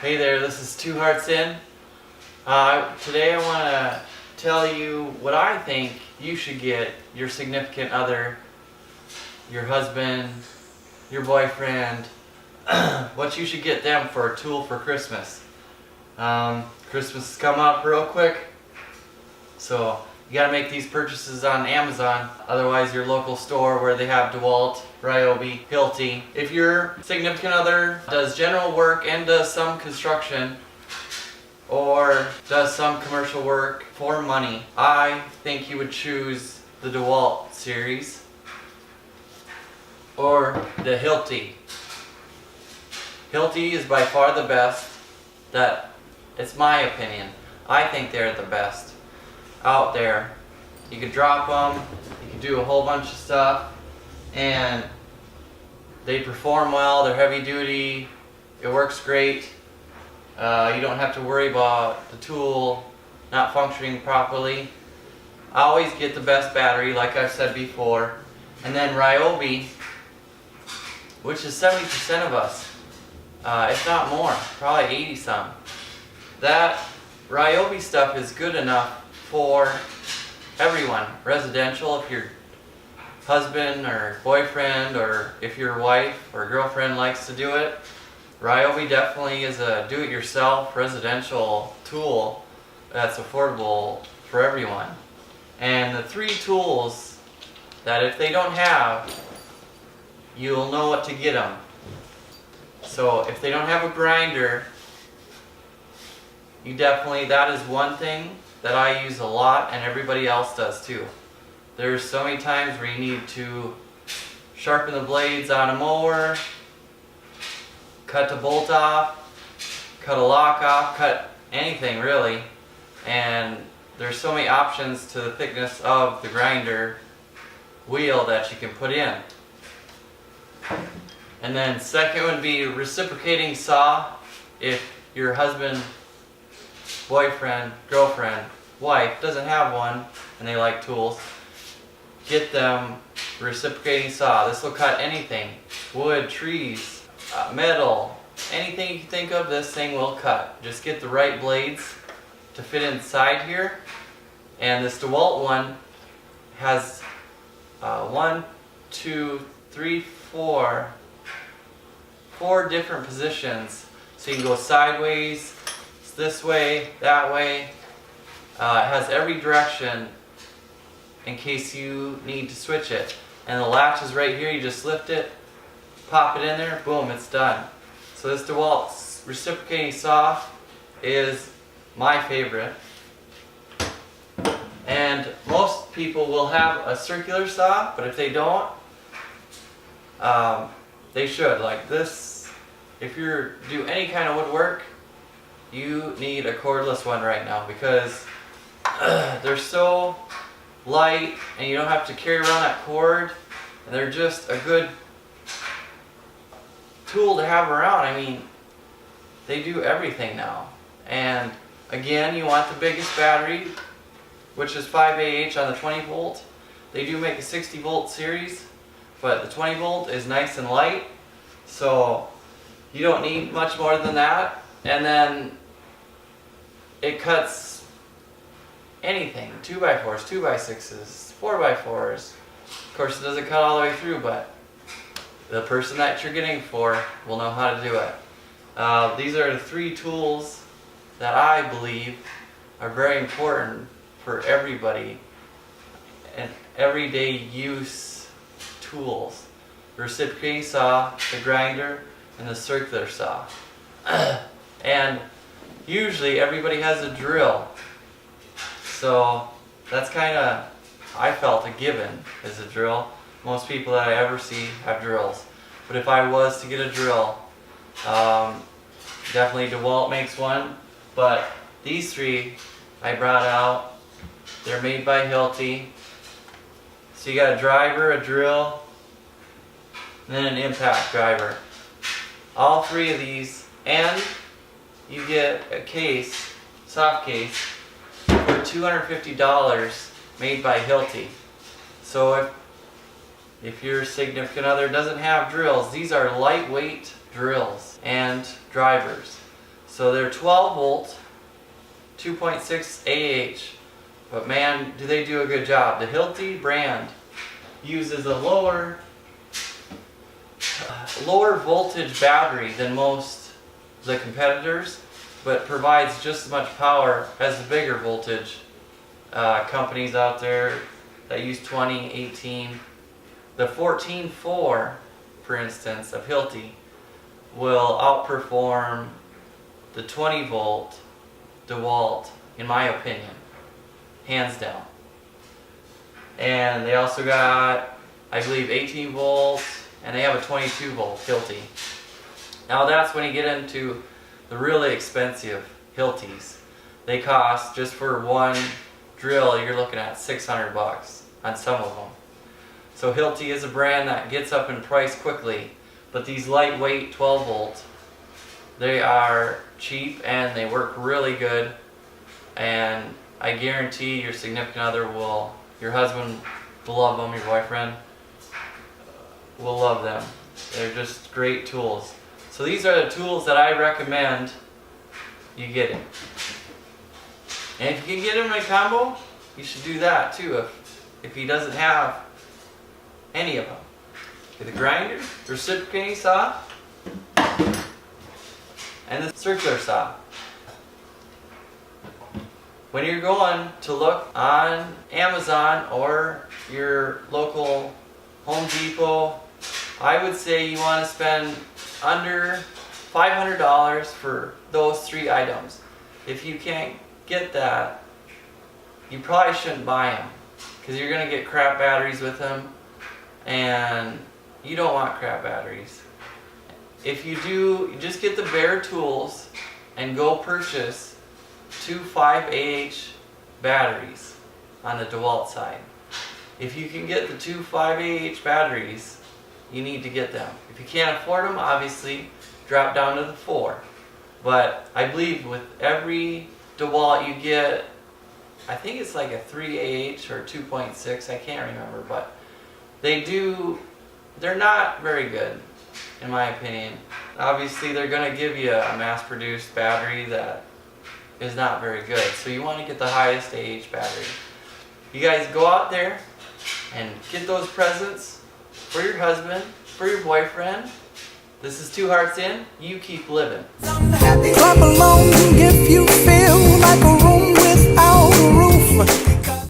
Hey there, this is Two Hearts In. Today I want to tell you what I think you should get your significant other, your husband, your boyfriend, what you should get them for a tool for Christmas. Christmas has come up real quick, so you gotta make these purchases on Amazon, otherwise your local store where they have DeWalt, Ryobi, Hilti. If your significant other does general work and does some construction, or does some commercial work for money, I think you would choose the DeWalt series or the Hilti. Hilti is by far the best. It's my opinion. I think they're the best out there. You could drop them, you can do a whole bunch of stuff, and they perform well. They're heavy duty, it works great. You don't have to worry about the tool not functioning properly. I always get the best battery, like I've said before. And then Ryobi, which is 70% of us, if not more, probably 80 some. That Ryobi stuff is good enough for everyone. Residential, if your husband or boyfriend, or if your wife or girlfriend likes to do it. Ryobi definitely is a do-it-yourself residential tool that's affordable for everyone. And the three tools that if they don't have, you'll know what to get them. So if they don't have a grinder, that is one thing that I use a lot, and everybody else does too. There's so many times where you need to sharpen the blades on a mower, cut a bolt off, cut a lock off, cut anything really. And there's so many options to the thickness of the grinder wheel that you can put in. And then second would be reciprocating saw. If your husband, boyfriend, girlfriend, wife doesn't have one and they like tools, get them reciprocating saw. This will cut anything, wood, trees, metal, anything you can think of, this thing will cut. Just get the right blades to fit inside here. And this DeWalt one has 4 different positions. So you can go sideways, this way, that way. It has every direction in case you need to switch it. And the latch is right here, you just lift it, pop it in there, boom, it's done. So this DeWalt reciprocating saw is my favorite. And most people will have a circular saw, but if they don't, they should. Like this, if you do any kind of woodwork, you need a cordless one right now, because they're so light and you don't have to carry around that cord, and they're just a good tool to have around. I mean, they do everything now. And again, you want the biggest battery, which is 5Ah on the 20 volt. They do make a 60 volt series, but the 20 volt is nice and light, so you don't need much more than that. And then it cuts anything, 2x4s, 2x6s, 4x4s. Of course, it doesn't cut all the way through, but the person that you're getting for will know how to do it. These are the 3 tools that I believe are very important for everybody, and everyday use tools. The reciprocating saw, the grinder, and the circular saw. And usually everybody has a drill. So that's kind of, I felt, a given is a drill. Most people that I ever see have drills. But if I was to get a drill, definitely DeWalt makes one. But these 3 I brought out. They're made by Hilti. So you got a driver, a drill, and then an impact driver. All 3 of these, and you get a case, soft case, for $250 made by Hilti. So if your significant other doesn't have drills, these are lightweight drills and drivers. So they're 12 volt, 2.6 AH, but man, do they do a good job. The Hilti brand uses a lower voltage battery than most of the competitors, but provides just as much power as the bigger voltage companies out there that use 20, 18. The 14.4, for instance, of Hilti will outperform the 20 volt DeWalt, in my opinion, hands down. And they also got, I believe, 18 volts, and they have a 22 volt Hilti. Now that's when you get into the really expensive Hiltis. They cost, just for one drill, you're looking at $600 on some of them. So Hilti is a brand that gets up in price quickly, but these lightweight 12 volt, they are cheap and they work really good, and I guarantee your significant other will, your husband will love them, your boyfriend will love them. They're just great tools. So these are the tools that I recommend you get it. And if you can get him in a combo, you should do that too if he doesn't have any of them. Get the grinder, the reciprocating saw, and the circular saw. When you're going to look on Amazon or your local Home Depot, I would say you want to spend under $500 for those 3 items. If you can't get that, you probably shouldn't buy them, because you're going to get crap batteries with them, and you don't want crap batteries. If you do, you just get the bare tools and go purchase 2 5AH batteries on the DeWalt side. If you can get the 2 5AH batteries, you need to get them. If you can't afford them, obviously drop down to the 4. But I believe with every DeWalt you get, I think it's like a 3AH or 2.6, I can't remember, but they're not very good, in my opinion. Obviously they're going to give you a mass-produced battery that is not very good, so you want to get the highest AH battery. You guys go out there and get those presents for your husband, for your boyfriend. This is Two Hearts In. You keep living. Clap along if you